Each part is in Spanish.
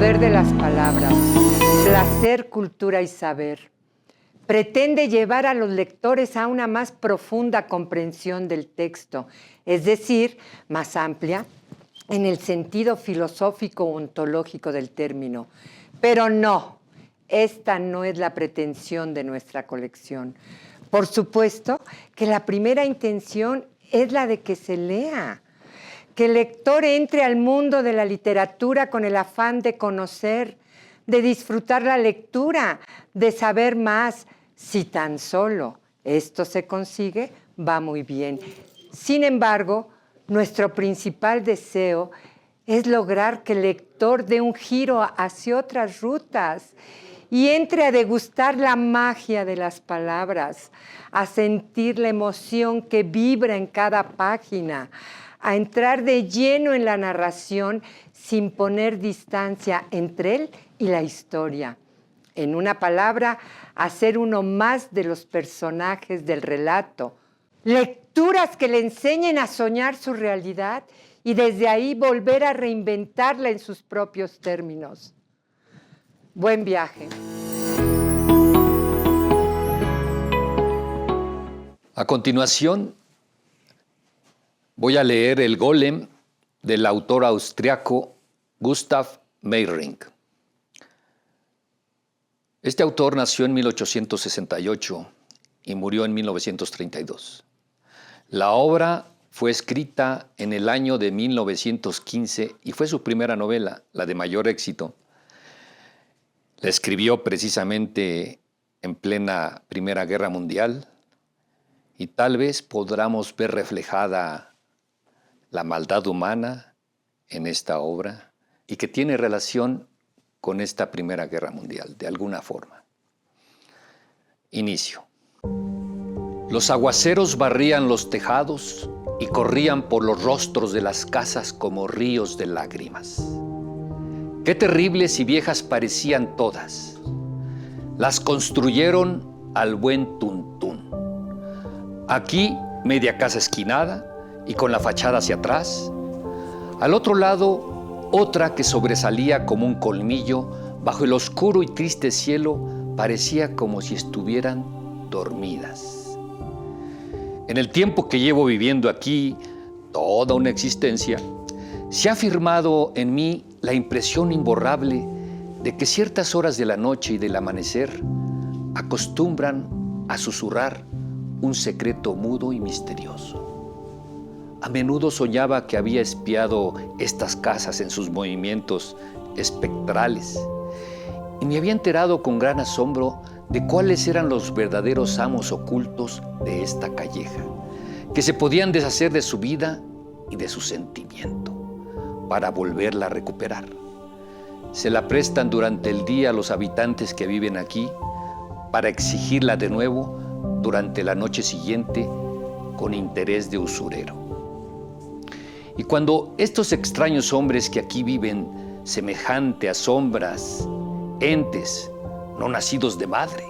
poder de las palabras, placer, cultura y saber. Pretende llevar a los lectores a una más profunda comprensión del texto, es decir, más amplia en el sentido filosófico o ontológico del término. Pero no, esta no es la pretensión de nuestra colección. Por supuesto que la primera intención es la de que se lea, que el lector entre al mundo de la literatura con el afán de conocer, de disfrutar la lectura, de saber más. Si tan solo esto se consigue, va muy bien. Sin embargo, nuestro principal deseo es lograr que el lector dé un giro hacia otras rutas y entre a degustar la magia de las palabras, a sentir la emoción que vibra en cada página, a entrar de lleno en la narración sin poner distancia entre él y la historia. En una palabra, hacer uno más de los personajes del relato. Lecturas que le enseñen a soñar su realidad y desde ahí volver a reinventarla en sus propios términos. Buen viaje. A continuación, voy a leer El Golem del autor austriaco Gustav Meyrink. Este autor nació en 1868 y murió en 1932. La obra fue escrita en el año de 1915 y fue su primera novela, la de mayor éxito. La escribió precisamente en plena Primera Guerra Mundial y tal vez podamos ver reflejada la maldad humana en esta obra y que tiene relación con esta Primera Guerra Mundial, de alguna forma. Inicio. Los aguaceros barrían los tejados y corrían por los rostros de las casas como ríos de lágrimas. Qué terribles y viejas parecían todas. Las construyeron al buen tuntún. Aquí, media casa esquinada y con la fachada hacia atrás. Al otro lado, otra que sobresalía como un colmillo bajo el oscuro y triste cielo, parecía como si estuvieran dormidas. En el tiempo que llevo viviendo aquí, toda una existencia, se ha firmado en mí la impresión imborrable de que ciertas horas de la noche y del amanecer acostumbran a susurrar un secreto mudo y misterioso. A menudo soñaba que había espiado estas casas en sus movimientos espectrales y me había enterado con gran asombro de cuáles eran los verdaderos amos ocultos de esta calleja, que se podían deshacer de su vida y de su sentimiento para volverla a recuperar. Se la prestan durante el día a los habitantes que viven aquí para exigirla de nuevo durante la noche siguiente con interés de usurero. Y cuando estos extraños hombres que aquí viven, semejante a sombras, entes no nacidos de madre,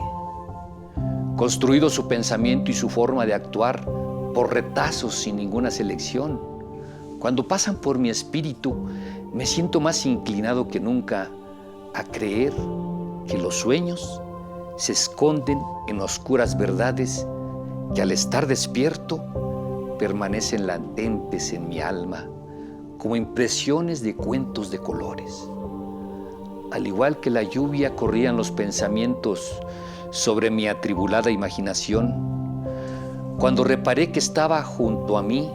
construido su pensamiento y su forma de actuar por retazos sin ninguna selección, cuando pasan por mi espíritu, me siento más inclinado que nunca a creer que los sueños se esconden en oscuras verdades que al estar despierto permanecen latentes en mi alma como impresiones de cuentos de colores. Al igual que la lluvia corrían los pensamientos sobre mi atribulada imaginación, cuando reparé que estaba junto a mí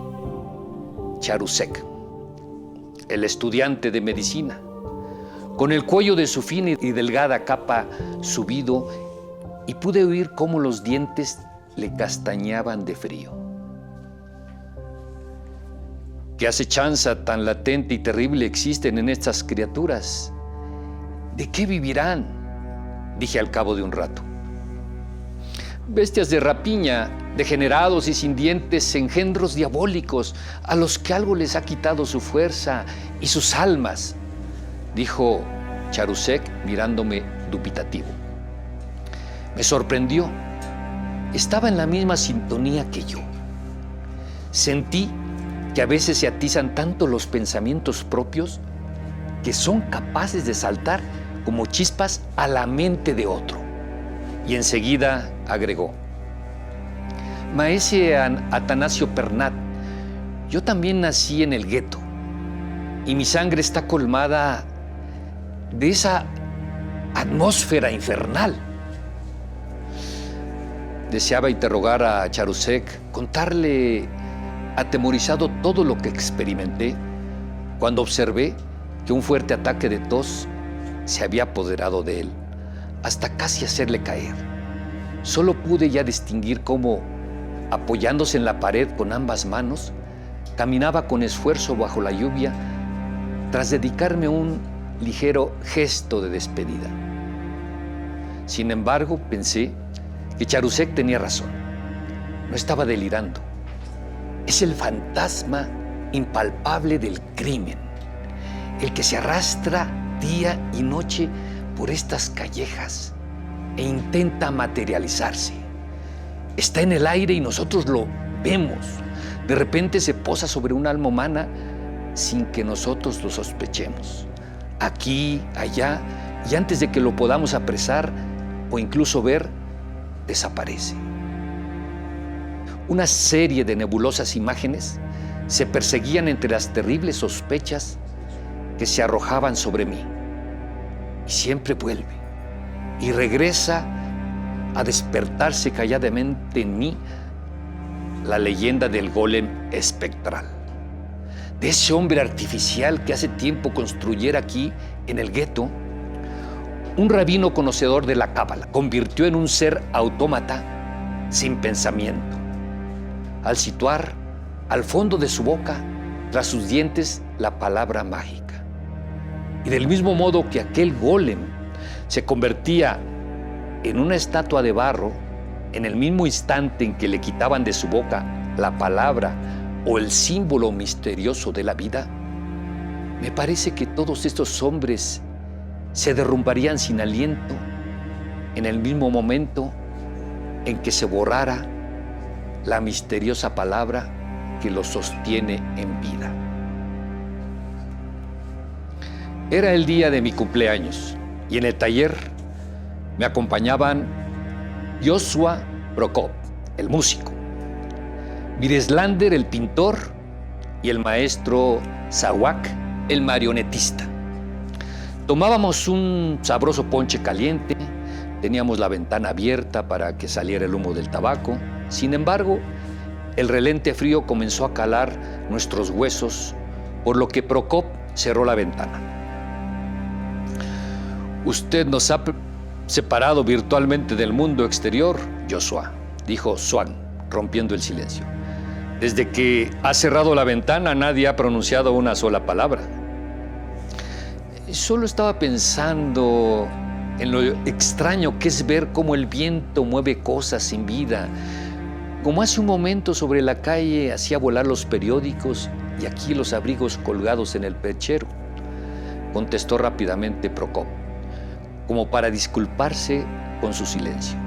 Charusek, el estudiante de medicina, con el cuello de su fina y delgada capa subido, y pude oír cómo los dientes le castañaban de frío. ¿Qué acechanza tan latente y terrible existen en estas criaturas? ¿De qué vivirán?, dije al cabo de un rato. Bestias de rapiña, degenerados y sin dientes, engendros diabólicos a los que algo les ha quitado su fuerza y sus almas, dijo Charusek mirándome dubitativo. Me sorprendió. Estaba en la misma sintonía que yo. Sentí que a veces se atizan tanto los pensamientos propios que son capaces de saltar como chispas a la mente de otro. Y enseguida agregó: Maese Atanasio Pernat, yo también nací en el gueto y mi sangre está colmada de esa atmósfera infernal. Deseaba interrogar a Charusek, contarle atemorizado todo lo que experimenté cuando observé que un fuerte ataque de tos se había apoderado de él, hasta casi hacerle caer. Solo pude ya distinguir cómo, apoyándose en la pared con ambas manos, caminaba con esfuerzo bajo la lluvia tras dedicarme un ligero gesto de despedida. Sin embargo, pensé que Charusek tenía razón. No estaba delirando. Es el fantasma impalpable del crimen, el que se arrastra día y noche por estas callejas e intenta materializarse. Está en el aire y nosotros lo vemos. De repente se posa sobre un alma humana sin que nosotros lo sospechemos. Aquí, allá, y antes de que lo podamos apresar o incluso ver, desaparece. Una serie de nebulosas imágenes se perseguían entre las terribles sospechas que se arrojaban sobre mí. Y siempre vuelve y regresa a despertarse calladamente en mí la leyenda del golem espectral, de ese hombre artificial que hace tiempo construyera aquí, en el gueto, un rabino conocedor de la cábala, convirtió en un ser autómata sin pensamiento, al situar al fondo de su boca, tras sus dientes, la palabra mágica. Y del mismo modo que aquel golem se convertía en una estatua de barro, en el mismo instante en que le quitaban de su boca la palabra o el símbolo misterioso de la vida, me parece que todos estos hombres se derrumbarían sin aliento en el mismo momento en que se borrara la misteriosa palabra que los sostiene en vida. Era el día de mi cumpleaños y en el taller me acompañaban Joshua Prokop, el músico, Mireslander, el pintor, y el maestro Zawak, el marionetista. Tomábamos un sabroso ponche caliente, teníamos la ventana abierta para que saliera el humo del tabaco. Sin embargo, el relente frío comenzó a calar nuestros huesos, por lo que Prokop cerró la ventana. Usted nos ha separado virtualmente del mundo exterior, Joshua, dijo Swan, rompiendo el silencio. Desde que ha cerrado la ventana, nadie ha pronunciado una sola palabra. Solo estaba pensando en lo extraño que es ver cómo el viento mueve cosas sin vida. Como hace un momento sobre la calle hacía volar los periódicos y aquí los abrigos colgados en el perchero, contestó rápidamente Prokop, como para disculparse con su silencio.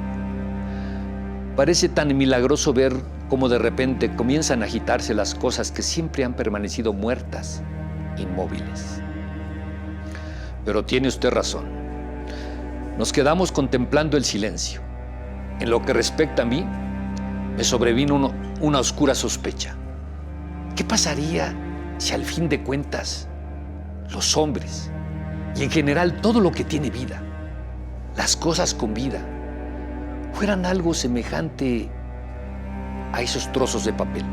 Parece tan milagroso ver cómo de repente comienzan a agitarse las cosas que siempre han permanecido muertas, inmóviles. Pero tiene usted razón. Nos quedamos contemplando el silencio. En lo que respecta a mí, me sobrevino una oscura sospecha. ¿Qué pasaría si al fin de cuentas los hombres y en general todo lo que tiene vida, las cosas con vida, fueran algo semejante a esos trozos de papel?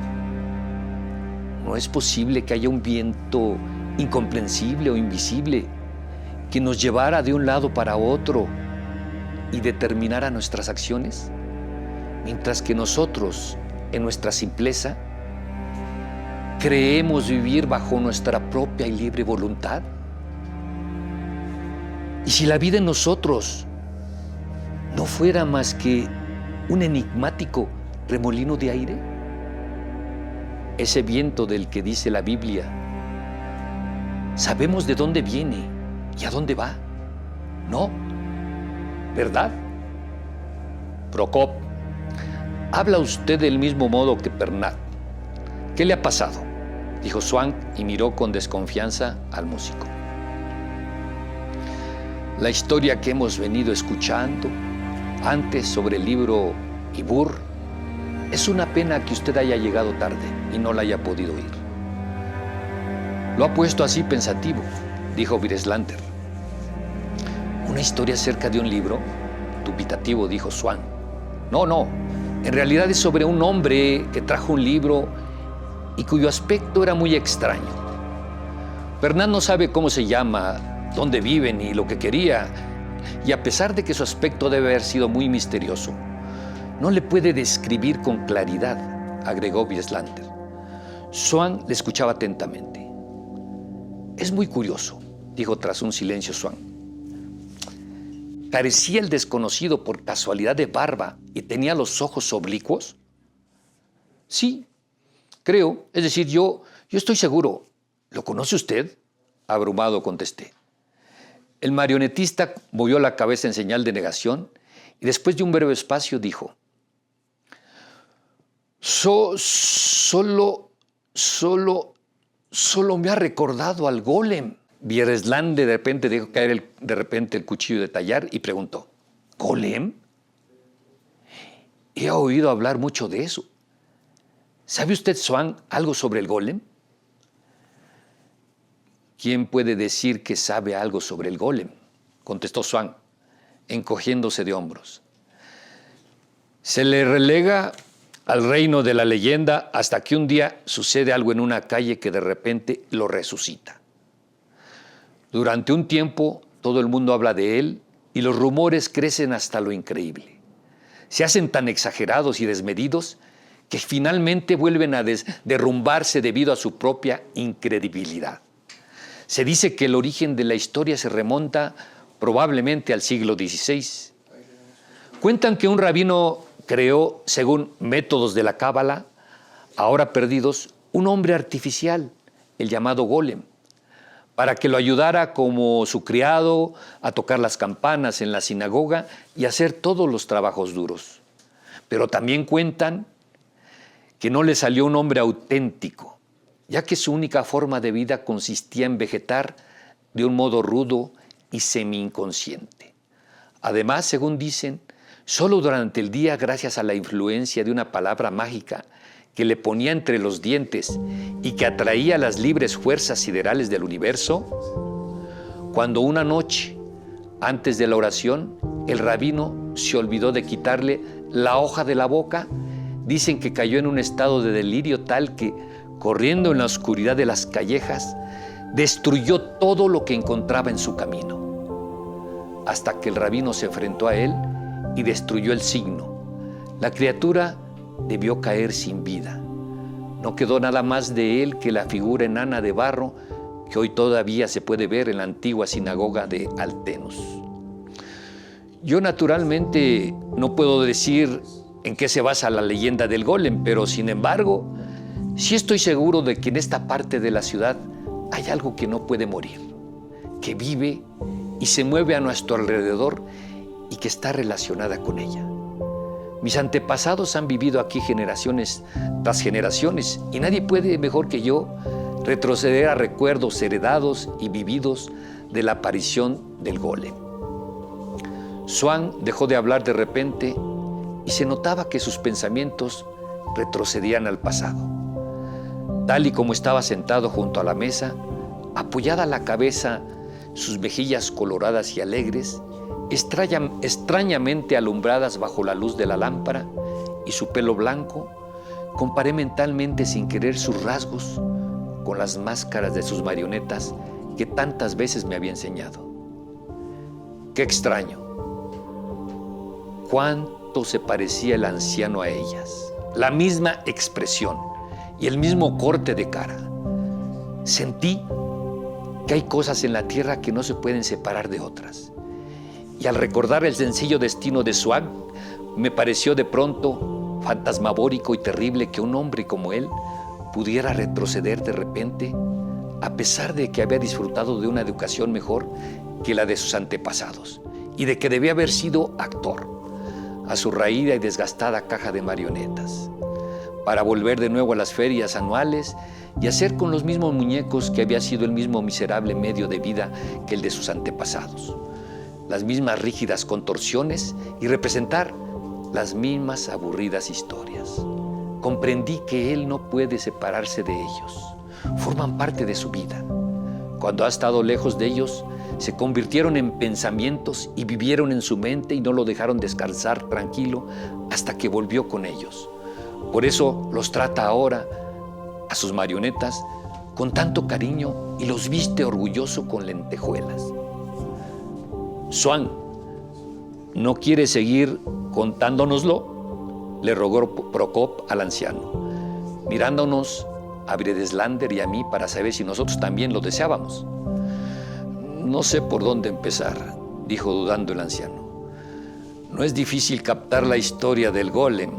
No es posible que haya un viento incomprensible o invisible que nos llevara de un lado para otro y determinara nuestras acciones, mientras que nosotros, en nuestra simpleza, creemos vivir bajo nuestra propia y libre voluntad. ¿Y si la vida en nosotros no fuera más que un enigmático remolino de aire? Ese viento del que dice la Biblia, ¿sabemos de dónde viene y a dónde va? ¿No? ¿Verdad? Prokop, habla usted del mismo modo que Pernat. ¿Qué le ha pasado?, dijo Swank y miró con desconfianza al músico. La historia que hemos venido escuchando antes sobre el libro Ibur, es una pena que usted haya llegado tarde y no la haya podido oír. Lo ha puesto así pensativo, dijo Bieslander. ¿Una historia acerca de un libro? Dubitativo, dijo Swann. No, en realidad es sobre un hombre que trajo un libro y cuyo aspecto era muy extraño. Bernard no sabe cómo se llama, dónde vive ni lo que quería, y a pesar de que su aspecto debe haber sido muy misterioso, no le puede describir con claridad, agregó Bieslander. Swann le escuchaba atentamente. Es muy curioso, dijo tras un silencio Swann. ¿Carecía el desconocido por casualidad de barba y tenía los ojos oblicuos? Sí, creo, es decir, yo estoy seguro. ¿Lo conoce usted? Abrumado contesté. El marionetista movió la cabeza en señal de negación y después de un breve espacio dijo: Solo me ha recordado al golem. Bieslander de repente dejó caer el cuchillo de tallar y preguntó: ¿Golem? He oído hablar mucho de eso. ¿Sabe usted, Swann, algo sobre el golem? ¿Quién puede decir que sabe algo sobre el golem?, contestó Swann, encogiéndose de hombros. Se le relega al reino de la leyenda hasta que un día sucede algo en una calle que de repente lo resucita. Durante un tiempo todo el mundo habla de él y los rumores crecen hasta lo increíble. Se hacen tan exagerados y desmedidos que finalmente vuelven a derrumbarse debido a su propia incredibilidad. Se dice que el origen de la historia se remonta probablemente al siglo XVI. Cuentan que un rabino creó, según métodos de la cábala, ahora perdidos, un hombre artificial, el llamado golem, para que lo ayudara como su criado a tocar las campanas en la sinagoga y hacer todos los trabajos duros. Pero también cuentan que no le salió un hombre auténtico, ya que su única forma de vida consistía en vegetar de un modo rudo y semi-inconsciente. Además, según dicen, solo durante el día, gracias a la influencia de una palabra mágica que le ponía entre los dientes y que atraía las libres fuerzas siderales del universo, cuando una noche, antes de la oración, el rabino se olvidó de quitarle la hoja de la boca, dicen que cayó en un estado de delirio tal que, corriendo en la oscuridad de las callejas, destruyó todo lo que encontraba en su camino, hasta que el rabino se enfrentó a él y destruyó el signo. La criatura debió caer sin vida. No quedó nada más de él que la figura enana de barro que hoy todavía se puede ver en la antigua sinagoga de Altenus. Yo naturalmente no puedo decir en qué se basa la leyenda del golem, pero sin embargo, sí estoy seguro de que en esta parte de la ciudad hay algo que no puede morir, que vive y se mueve a nuestro alrededor y que está relacionada con ella. Mis antepasados han vivido aquí generaciones tras generaciones y nadie puede mejor que yo retroceder a recuerdos heredados y vividos de la aparición del golem. Swann dejó de hablar de repente y se notaba que sus pensamientos retrocedían al pasado. Tal y como estaba sentado junto a la mesa, apoyada la cabeza, sus mejillas coloradas y alegres, extrañamente alumbradas bajo la luz de la lámpara, y su pelo blanco, comparé mentalmente sin querer sus rasgos con las máscaras de sus marionetas que tantas veces me había enseñado. ¡Qué extraño! Cuánto se parecía el anciano a ellas. La misma expresión y el mismo corte de cara. Sentí que hay cosas en la tierra que no se pueden separar de otras. Y al recordar el sencillo destino de Swann, me pareció de pronto fantasmagórico y terrible que un hombre como él pudiera retroceder de repente, a pesar de que había disfrutado de una educación mejor que la de sus antepasados y de que debía haber sido actor, a su raída y desgastada caja de marionetas, para volver de nuevo a las ferias anuales y hacer con los mismos muñecos que había sido el mismo miserable medio de vida que el de sus antepasados. las mismas rígidas contorsiones y representar las mismas aburridas historias. Comprendí que él no puede separarse de ellos. Forman parte de su vida. Cuando ha estado lejos de ellos, se convirtieron en pensamientos y vivieron en su mente y no lo dejaron descansar tranquilo hasta que volvió con ellos. Por eso los trata ahora, a sus marionetas, con tanto cariño y los viste orgulloso con lentejuelas. Swan, ¿no quiere seguir contándonoslo?, le rogó Procop al anciano, mirándonos a Bredeslander y a mí para saber si nosotros también lo deseábamos. No sé por dónde empezar, dijo dudando el anciano. No es difícil captar la historia del golem,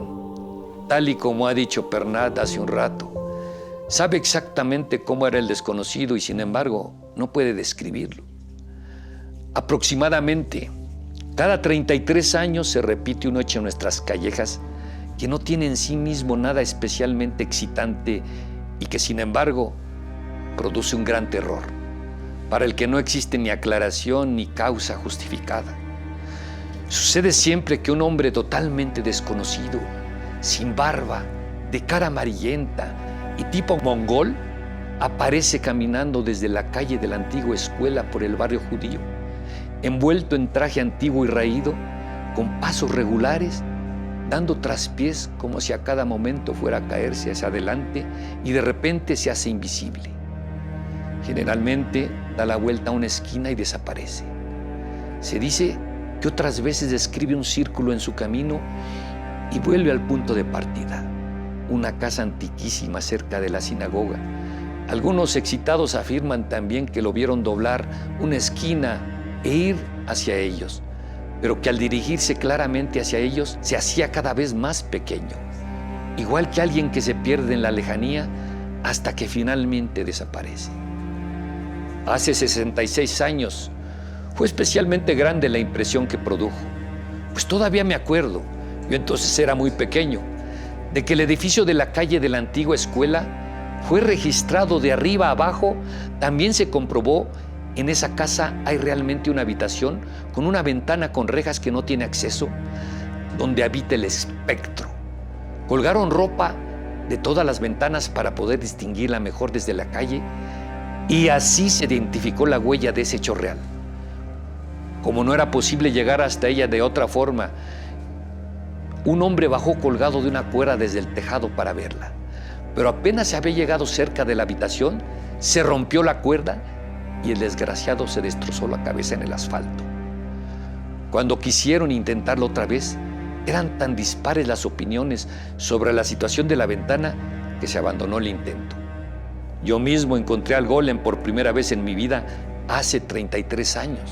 tal y como ha dicho Pernat hace un rato. Sabe exactamente cómo era el desconocido y sin embargo no puede describirlo. Aproximadamente cada 33 años se repite un hecho en nuestras callejas que no tiene en sí mismo nada especialmente excitante y que sin embargo produce un gran terror, para el que no existe ni aclaración ni causa justificada. Sucede siempre que un hombre totalmente desconocido, sin barba, de cara amarillenta y tipo mongol, aparece caminando desde la calle de la antigua escuela por el barrio judío, envuelto en traje antiguo y raído, con pasos regulares, dando traspiés como si a cada momento fuera a caerse hacia adelante y de repente se hace invisible. Generalmente da la vuelta a una esquina y desaparece. Se dice que otras veces describe un círculo en su camino y vuelve al punto de partida, una casa antiquísima cerca de la sinagoga. Algunos excitados afirman también que lo vieron doblar una esquina e ir hacia ellos, pero que al dirigirse claramente hacia ellos se hacía cada vez más pequeño, igual que alguien que se pierde en la lejanía hasta que finalmente desaparece. Hace 66 años fue especialmente grande la impresión que produjo, pues todavía me acuerdo, yo entonces era muy pequeño, de que el edificio de la calle de la antigua escuela fue registrado de arriba a abajo. También se comprobó en esa casa hay realmente una habitación con una ventana con rejas que no tiene acceso, donde habita el espectro. Colgaron ropa de todas las ventanas para poder distinguirla mejor desde la calle y así se identificó la huella de ese hecho real. Como no era posible llegar hasta ella de otra forma, un hombre bajó colgado de una cuerda desde el tejado para verla, pero apenas se había llegado cerca de la habitación, se rompió la cuerda y el desgraciado se destrozó la cabeza en el asfalto. Cuando quisieron intentarlo otra vez, eran tan dispares las opiniones sobre la situación de la ventana que se abandonó el intento. Yo mismo encontré al golem por primera vez en mi vida hace 33 años.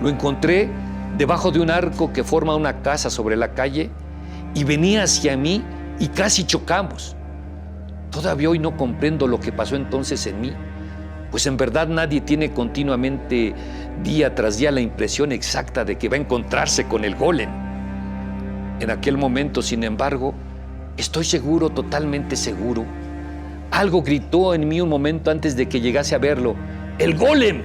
Lo encontré debajo de un arco que forma una casa sobre la calle y venía hacia mí y casi chocamos. Todavía hoy no comprendo lo que pasó entonces en mí, pues en verdad nadie tiene continuamente, día tras día, la impresión exacta de que va a encontrarse con el golem. En aquel momento, sin embargo, estoy seguro, totalmente seguro, algo gritó en mí un momento antes de que llegase a verlo: ¡el golem!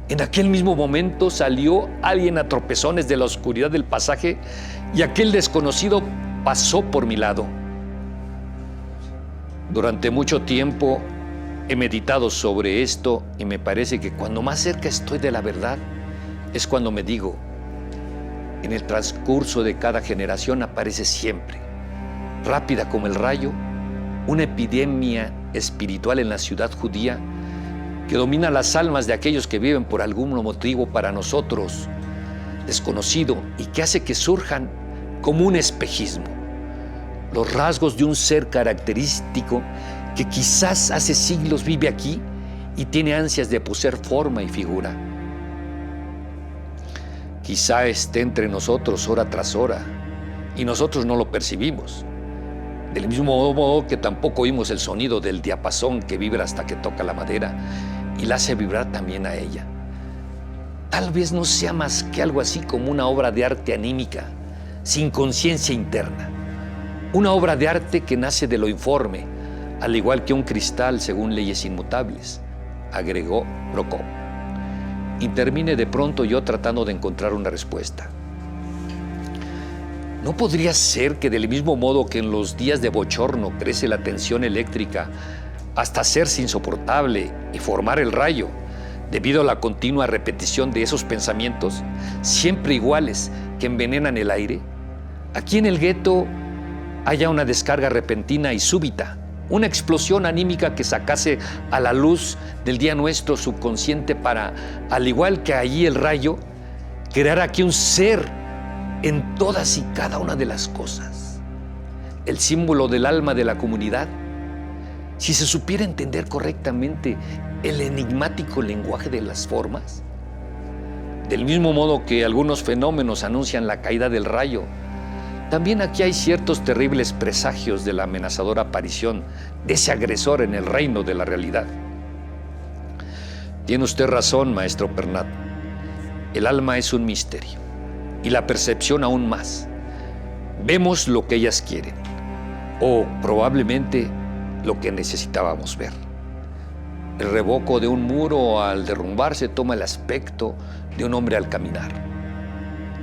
En aquel mismo momento salió alguien a tropezones de la oscuridad del pasaje y aquel desconocido pasó por mi lado. Durante mucho tiempo he meditado sobre esto y me parece que cuando más cerca estoy de la verdad es cuando me digo: en el transcurso de cada generación aparece siempre, rápida como el rayo, una epidemia espiritual en la ciudad judía que domina las almas de aquellos que viven por algún motivo para nosotros desconocido y que hace que surjan como un espejismo los rasgos de un ser característico que quizás hace siglos vive aquí y tiene ansias de poseer forma y figura. Quizá esté entre nosotros hora tras hora y nosotros no lo percibimos, del mismo modo que tampoco oímos el sonido del diapasón que vibra hasta que toca la madera y la hace vibrar también a ella. Tal vez no sea más que algo así como una obra de arte anímica, sin conciencia interna. Una obra de arte que nace de lo informe, al igual que un cristal según leyes inmutables, agregó Procop. y termine de pronto yo tratando de encontrar una respuesta. ¿No podría ser que del mismo modo que en los días de bochorno crece la tensión eléctrica hasta hacerse insoportable y formar el rayo, debido a la continua repetición de esos pensamientos, siempre iguales, que envenenan el aire? Aquí en el gueto haya una descarga repentina y súbita, una explosión anímica que sacase a la luz del día nuestro subconsciente para, al igual que allí el rayo, crear aquí un ser en todas y cada una de las cosas, el símbolo del alma de la comunidad. Si se supiera entender correctamente el enigmático lenguaje de las formas, del mismo modo que algunos fenómenos anuncian la caída del rayo, también aquí hay ciertos terribles presagios de la amenazadora aparición de ese agresor en el reino de la realidad. Tiene usted razón, maestro Pernat. El alma es un misterio, y la percepción aún más. Vemos lo que ellas quieren, o probablemente lo que necesitábamos ver. El revoco de un muro al derrumbarse toma el aspecto de un hombre al caminar.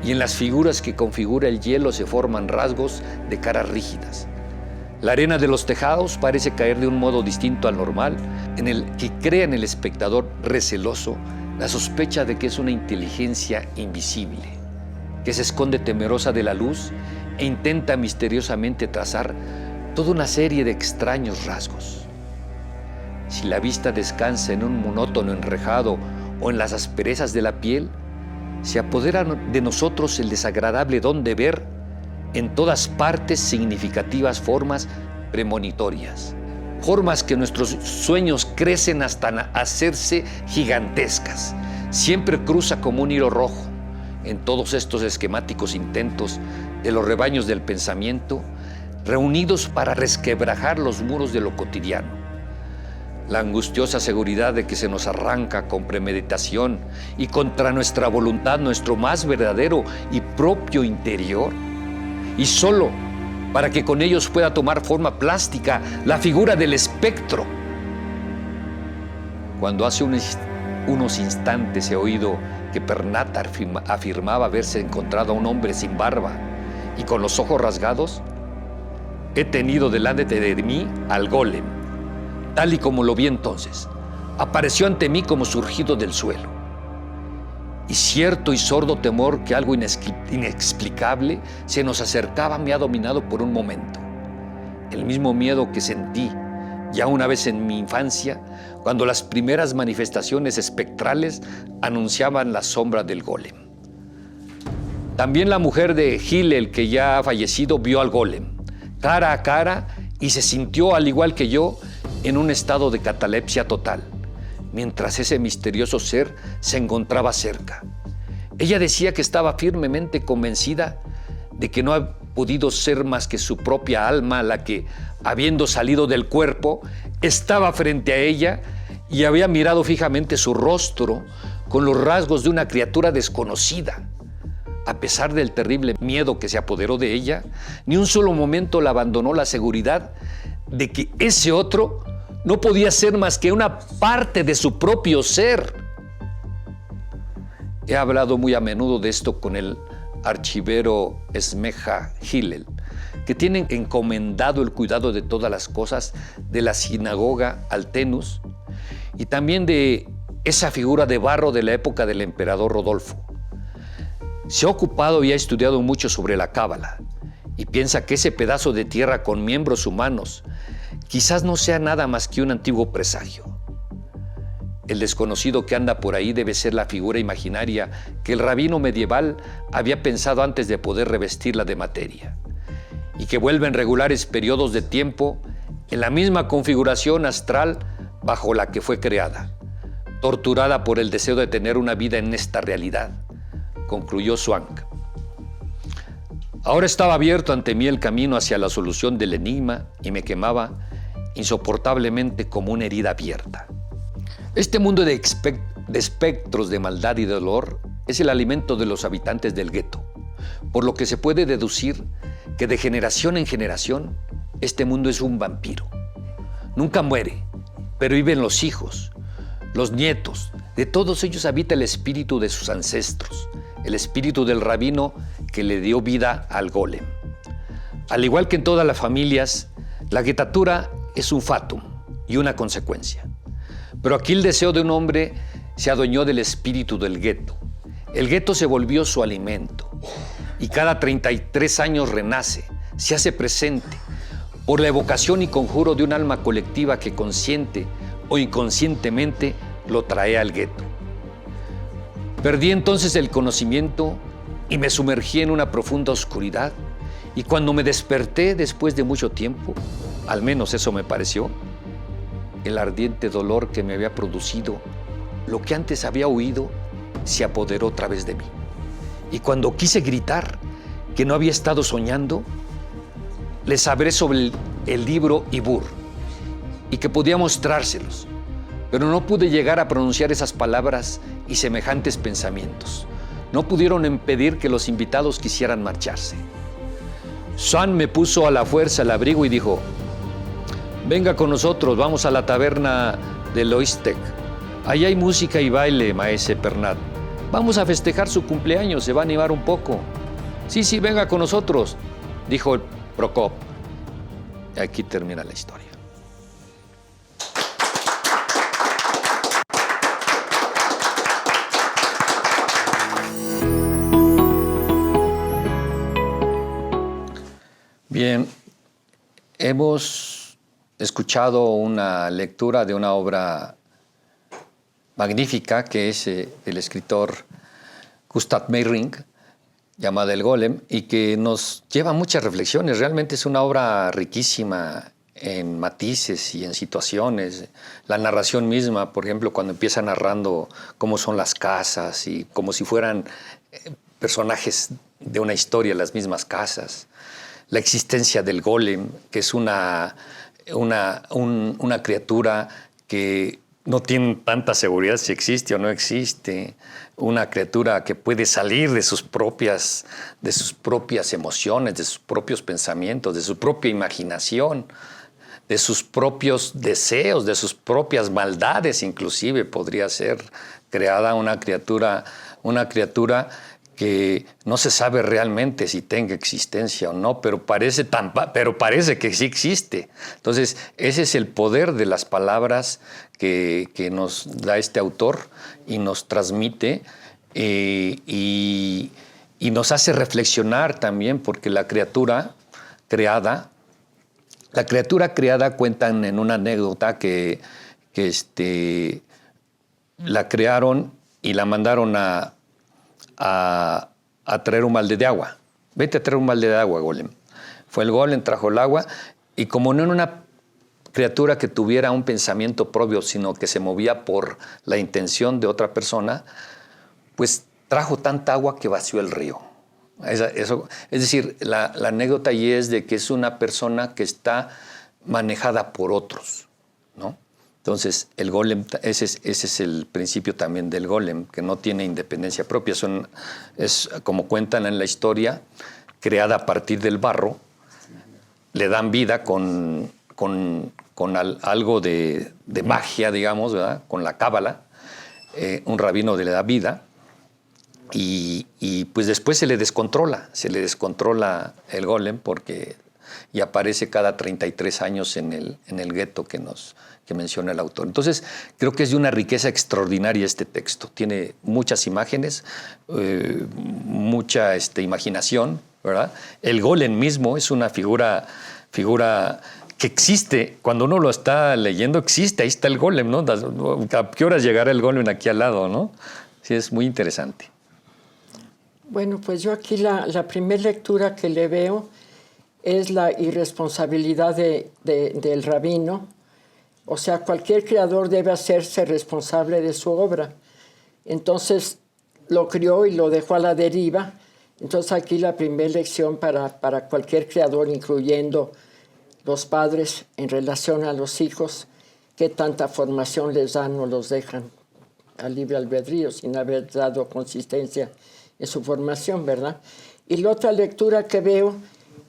Y en las figuras que configura el hielo se forman rasgos de caras rígidas. La arena de los tejados parece caer de un modo distinto al normal, en el que crea en el espectador receloso la sospecha de que es una inteligencia invisible, que se esconde temerosa de la luz e intenta misteriosamente trazar toda una serie de extraños rasgos. Si la vista descansa en un monótono enrejado o en las asperezas de la piel, se apodera de nosotros el desagradable don de ver en todas partes significativas formas premonitorias, formas que nuestros sueños crecen hasta hacerse gigantescas. Siempre cruza como un hilo rojo en todos estos esquemáticos intentos de los rebaños del pensamiento, reunidos para resquebrajar los muros de lo cotidiano. La angustiosa seguridad de que se nos arranca con premeditación y contra nuestra voluntad nuestro más verdadero y propio interior, y solo para que con ellos pueda tomar forma plástica la figura del espectro. Cuando hace unos instantes he oído que Pernat afirmaba haberse encontrado a un hombre sin barba y con los ojos rasgados, he tenido delante de mí al golem, tal y como lo vi entonces. Apareció ante mí como surgido del suelo. Y cierto y sordo temor que algo inexplicable se nos acercaba me ha dominado por un momento. El mismo miedo que sentí ya una vez en mi infancia, cuando las primeras manifestaciones espectrales anunciaban la sombra del golem. También la mujer de Hillel, que ya ha fallecido, vio al golem cara a cara y se sintió, al igual que yo, en un estado de catalepsia total, mientras ese misterioso ser se encontraba cerca. Ella decía que estaba firmemente convencida de que no ha podido ser más que su propia alma la que, habiendo salido del cuerpo, estaba frente a ella y había mirado fijamente su rostro con los rasgos de una criatura desconocida. A pesar del terrible miedo que se apoderó de ella, ni un solo momento la abandonó la seguridad de que ese otro no podía ser más que una parte de su propio ser. He hablado muy a menudo de esto con el archivero Esmeja Hillel, que tiene encomendado el cuidado de todas las cosas de la sinagoga Altenus y también de esa figura de barro de la época del emperador Rodolfo. Se ha ocupado y ha estudiado mucho sobre la cábala y piensa que ese pedazo de tierra con miembros humanos quizás no sea nada más que un antiguo presagio. El desconocido que anda por ahí debe ser la figura imaginaria que el rabino medieval había pensado antes de poder revestirla de materia, y que vuelve en regulares periodos de tiempo en la misma configuración astral bajo la que fue creada, torturada por el deseo de tener una vida en esta realidad, concluyó Swank. Ahora estaba abierto ante mí el camino hacia la solución del enigma y me quemaba insoportablemente como una herida abierta. Este mundo de espectros de maldad y dolor es el alimento de los habitantes del gueto, por lo que se puede deducir que de generación en generación este mundo es un vampiro. Nunca muere, pero viven los hijos, los nietos, De todos ellos habita el espíritu de sus ancestros, el espíritu del rabino que le dio vida al golem. Al igual que en todas las familias, la guetatura es un fatum y una consecuencia. Pero aquí el deseo de un hombre se adueñó del espíritu del gueto. El gueto se volvió su alimento y cada 33 años renace, se hace presente por la evocación y conjuro de un alma colectiva que consciente o inconscientemente lo trae al gueto. Perdí entonces el conocimiento y me sumergí en una profunda oscuridad, y cuando me desperté después de mucho tiempo, al menos eso me pareció, el ardiente dolor que me había producido lo que antes había oído se apoderó otra vez de mí. Y cuando quise gritar que no había estado soñando, les hablé sobre el libro Ibur y que podía mostrárselos, pero no pude llegar a pronunciar esas palabras y semejantes pensamientos. No pudieron impedir que los invitados quisieran marcharse. Swan me puso a la fuerza el abrigo y dijo: venga con nosotros, vamos a la taberna de Loistec. Allí hay música y baile, maese Pernat. Vamos a festejar su cumpleaños, se va a animar un poco. Sí, venga con nosotros, dijo el Procop. Y aquí termina la historia. Bien, hemos escuchado una lectura de una obra magnífica que es del escritor Gustav Meyrink, llamada El Golem, y que nos lleva a muchas reflexiones. Realmente es una obra riquísima en matices y en situaciones. La narración misma, por ejemplo, cuando empieza narrando cómo son las casas y como si fueran personajes de una historia las mismas casas. La existencia del golem, que es una criatura que no tiene tanta seguridad si existe o no existe, una criatura que puede salir de sus propias emociones, de sus propios pensamientos, de su propia imaginación, de sus propios deseos, de sus propias maldades, inclusive podría ser creada una criatura que no se sabe realmente si tenga existencia o no, pero parece que sí existe. Entonces, ese es el poder de las palabras que nos da este autor y nos transmite y nos hace reflexionar también, porque la criatura creada cuentan en una anécdota que la crearon y la mandaron a traer un balde de agua. Vete a traer un balde de agua, golem. Fue el golem, trajo el agua, y como no era una criatura que tuviera un pensamiento propio, sino que se movía por la intención de otra persona, pues trajo tanta agua que vació el río. Es decir, la anécdota allí es de que es una persona que está manejada por otros, ¿no? Entonces, el golem, ese es el principio también del golem, que no tiene independencia propia. Es como cuentan en la historia, creada a partir del barro, le dan vida con algo de magia, digamos, ¿verdad? Con la cábala. Un rabino le da vida y pues después se le descontrola el golem y aparece cada 33 años en el gueto que menciona el autor. Entonces, creo que es de una riqueza extraordinaria este texto. Tiene muchas imágenes, mucha imaginación, ¿verdad? El golem mismo es una figura que existe. Cuando uno lo está leyendo, existe. Ahí está el golem, ¿no? ¿A qué horas llegará el golem aquí al lado, no? Sí, es muy interesante. Bueno, pues yo aquí la primera lectura que le veo es la irresponsabilidad del rabino. O sea, cualquier creador debe hacerse responsable de su obra. Entonces, lo crió y lo dejó a la deriva. Entonces, aquí la primera lección para cualquier creador, incluyendo los padres en relación a los hijos, qué tanta formación les dan o los dejan a libre albedrío sin haber dado consistencia en su formación, ¿verdad? Y la otra lectura que veo,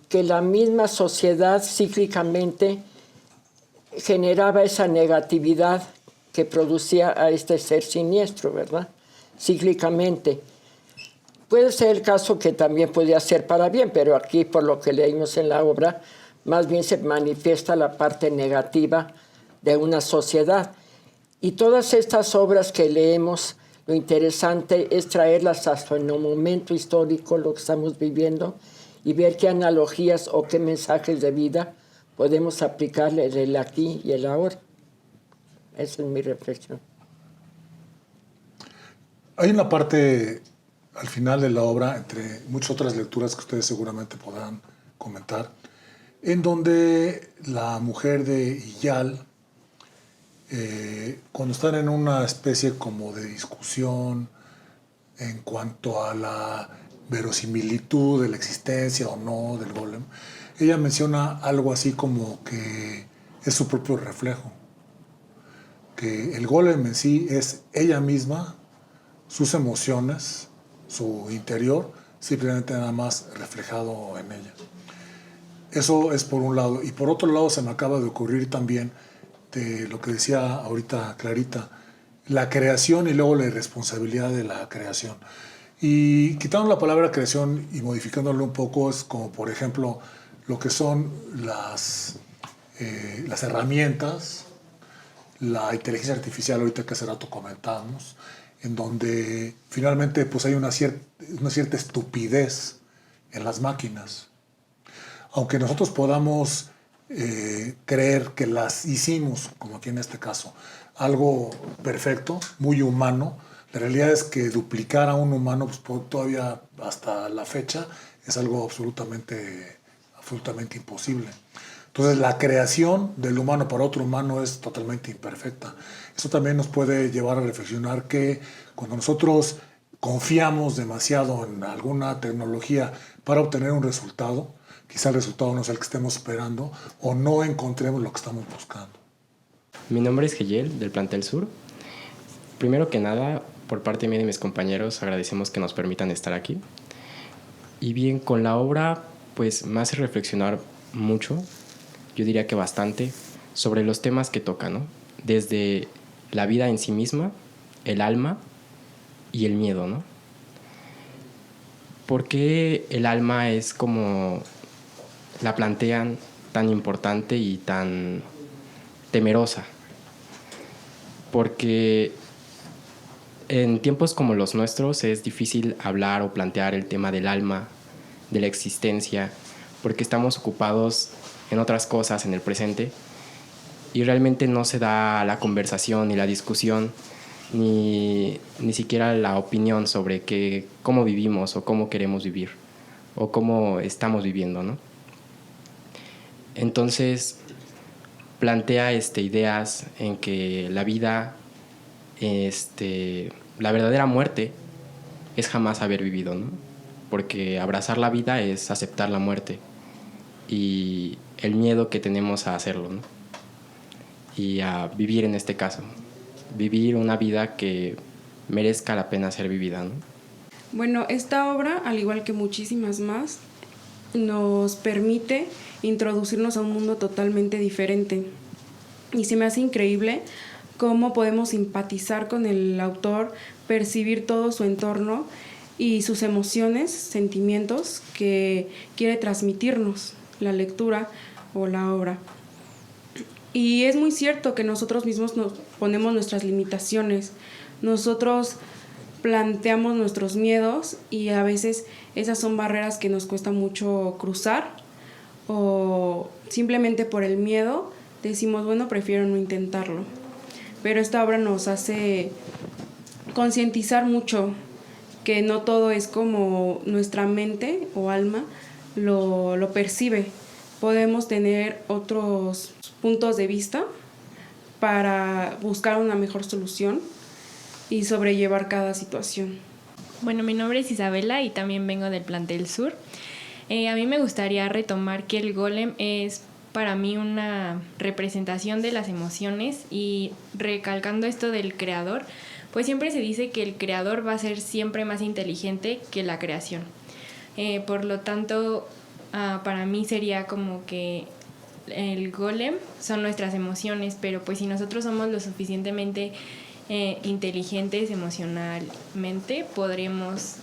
que la misma sociedad cíclicamente generaba esa negatividad que producía a este ser siniestro, ¿verdad? Cíclicamente. Puede ser el caso que también podía ser para bien, pero aquí, por lo que leímos en la obra, más bien se manifiesta la parte negativa de una sociedad. Y todas estas obras que leemos, lo interesante es traerlas hasta el momento histórico, lo que estamos viviendo, y ver qué analogías o qué mensajes de vida podemos aplicarle el aquí y el ahora. Esa es mi reflexión. Hay una parte al final de la obra, entre muchas otras lecturas que ustedes seguramente podrán comentar, en donde la mujer de Iyal, cuando están en una especie como de discusión en cuanto a la verosimilitud de la existencia o no del golem, ella menciona algo así como que es su propio reflejo, que el golem en sí es ella misma, sus emociones, su interior, simplemente nada más reflejado en ella. Eso es por un lado. Y por otro lado se me acaba de ocurrir también de lo que decía ahorita Clarita, la creación y luego la irresponsabilidad de la creación. Y quitando la palabra creación y modificándolo un poco, es como por ejemplo lo que son las herramientas, la inteligencia artificial, ahorita que hace rato comentamos, en donde finalmente pues hay una cierta estupidez en las máquinas. Aunque nosotros podamos creer que las hicimos, como aquí en este caso, algo perfecto, muy humano, la realidad es que duplicar a un humano pues, todavía hasta la fecha es algo absolutamente imposible. Entonces la creación del humano para otro humano es totalmente imperfecta. Eso también nos puede llevar a reflexionar que cuando nosotros confiamos demasiado en alguna tecnología para obtener un resultado, quizá el resultado no sea el que estemos esperando o no encontremos lo que estamos buscando. Mi nombre es Geyel, del Plantel Sur. Primero que nada, por parte mía y de mis compañeros, agradecemos que nos permitan estar aquí. Y bien, con la obra, pues me hace reflexionar mucho, yo diría que bastante, sobre los temas que toca, ¿no? Desde la vida en sí misma, el alma y el miedo, ¿no? ¿Por qué el alma es como la plantean tan importante y tan temerosa? Porque en tiempos como los nuestros es difícil hablar o plantear el tema del alma, de la existencia, porque estamos ocupados en otras cosas en el presente y realmente no se da la conversación ni la discusión ni siquiera la opinión sobre cómo vivimos o cómo queremos vivir o cómo estamos viviendo, ¿no? Entonces plantea ideas en que la vida, la verdadera muerte es jamás haber vivido, ¿no? Porque abrazar la vida es aceptar la muerte y el miedo que tenemos a hacerlo, ¿no? Y a vivir en este caso, vivir una vida que merezca la pena ser vivida, ¿no? Bueno, esta obra, al igual que muchísimas más, nos permite introducirnos a un mundo totalmente diferente. Y se me hace increíble cómo podemos simpatizar con el autor, percibir todo su entorno y sus emociones, sentimientos que quiere transmitirnos la lectura o la obra. Y es muy cierto que nosotros mismos nos ponemos nuestras limitaciones, nosotros planteamos nuestros miedos y a veces esas son barreras que nos cuesta mucho cruzar o simplemente por el miedo decimos, bueno, prefiero no intentarlo. Pero esta obra nos hace concientizar mucho que no todo es como nuestra mente o alma lo percibe. Podemos tener otros puntos de vista para buscar una mejor solución y sobrellevar cada situación. Bueno, mi nombre es Isabela y también vengo del Plantel Sur. A mí me gustaría retomar que el golem es para mí una representación de las emociones y recalcando esto del creador, pues siempre se dice que el creador va a ser siempre más inteligente que la creación. Por lo tanto, para mí sería como que el golem son nuestras emociones, pero pues si nosotros somos lo suficientemente inteligentes emocionalmente, podremos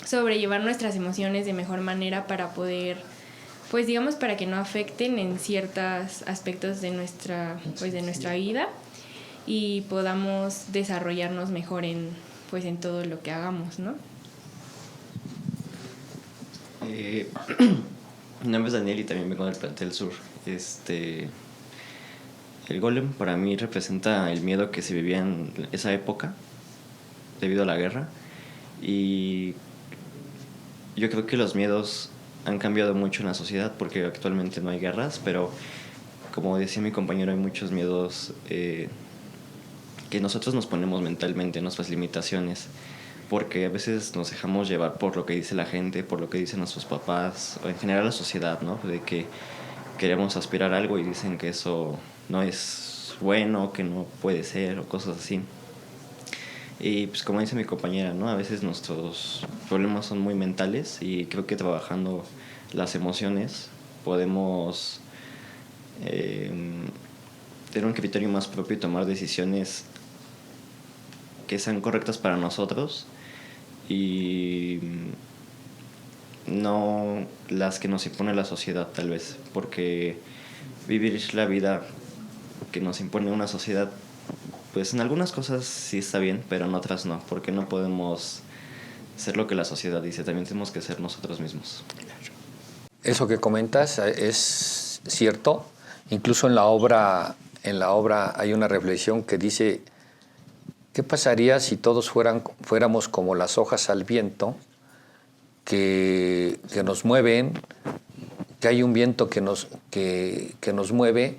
sobrellevar nuestras emociones de mejor manera para poder, pues digamos, para que no afecten en ciertos aspectos de nuestra vida y podamos desarrollarnos mejor en todo lo que hagamos, ¿no? Mi nombre es Daniel y también vengo del plantel sur. El golem para mí representa el miedo que se vivía en esa época debido a la guerra, y yo creo que los miedos han cambiado mucho en la sociedad porque actualmente no hay guerras, pero como decía mi compañero, hay muchos miedos que nosotros nos ponemos mentalmente, nuestras limitaciones, porque a veces nos dejamos llevar por lo que dice la gente, por lo que dicen nuestros papás, o en general la sociedad, ¿no? De que queremos aspirar a algo y dicen que eso no es bueno, que no puede ser, o cosas así. Y pues como dice mi compañera, ¿no? A veces nuestros problemas son muy mentales, y creo que trabajando las emociones podemos tener un criterio más propio y tomar decisiones que sean correctas para nosotros y no las que nos impone la sociedad, tal vez, porque vivir la vida que nos impone una sociedad, pues en algunas cosas sí está bien, pero en otras no, porque no podemos ser lo que la sociedad dice, también tenemos que ser nosotros mismos. Eso que comentas es cierto. Incluso en la obra hay una reflexión que dice: ¿qué pasaría si todos fuéramos como las hojas al viento que nos mueven, que hay un viento que nos mueve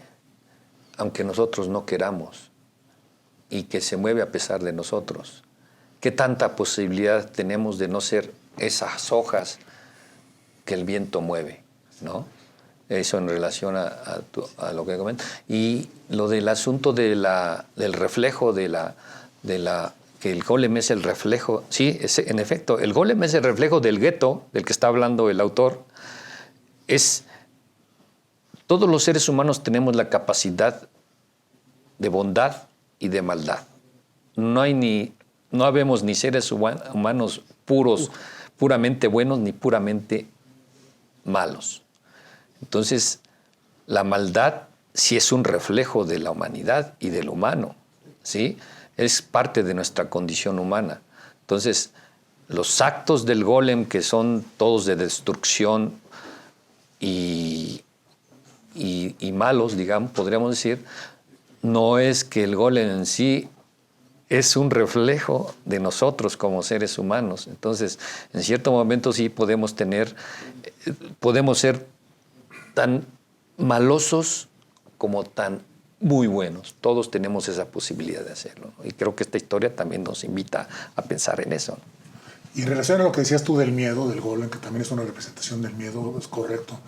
aunque nosotros no queramos y que se mueve a pesar de nosotros? ¿Qué tanta posibilidad tenemos de no ser esas hojas que el viento mueve, ¿no? Eso en relación a lo que comentas. Y lo del asunto del reflejo que el golem es el reflejo. Sí, en efecto, el golem es el reflejo del gueto, del que está hablando el autor. Todos los seres humanos tenemos la capacidad de bondad y de maldad. No habemos ni seres humanos puramente buenos, ni puramente malos. Entonces, la maldad sí es un reflejo de la humanidad y del humano, ¿sí? Es parte de nuestra condición humana. Entonces, los actos del golem, que son todos de destrucción y malos, digamos, podríamos decir, no es que el golem en sí es un reflejo de nosotros como seres humanos. Entonces, en cierto momento sí podemos ser tan malosos como tan muy buenos. Todos tenemos esa posibilidad de hacerlo, ¿no? Y creo que esta historia también nos invita a pensar en eso. Y en relación a lo que decías tú del miedo, del golem, que también es una representación del miedo, es correcto.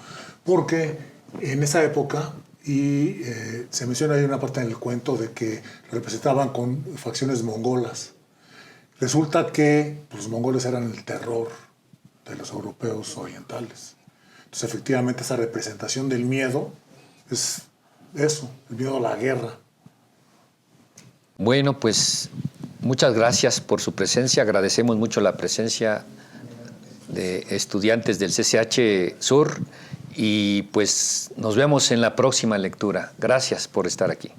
Porque en esa época, se menciona ahí una parte en el cuento de que lo representaban con facciones mongolas. Resulta que los mongoles eran el terror de los europeos orientales. Entonces, efectivamente, esa representación del miedo es eso, el miedo a la guerra. Bueno, pues muchas gracias por su presencia. Agradecemos mucho la presencia de estudiantes del CCH Sur y pues nos vemos en la próxima lectura. Gracias por estar aquí.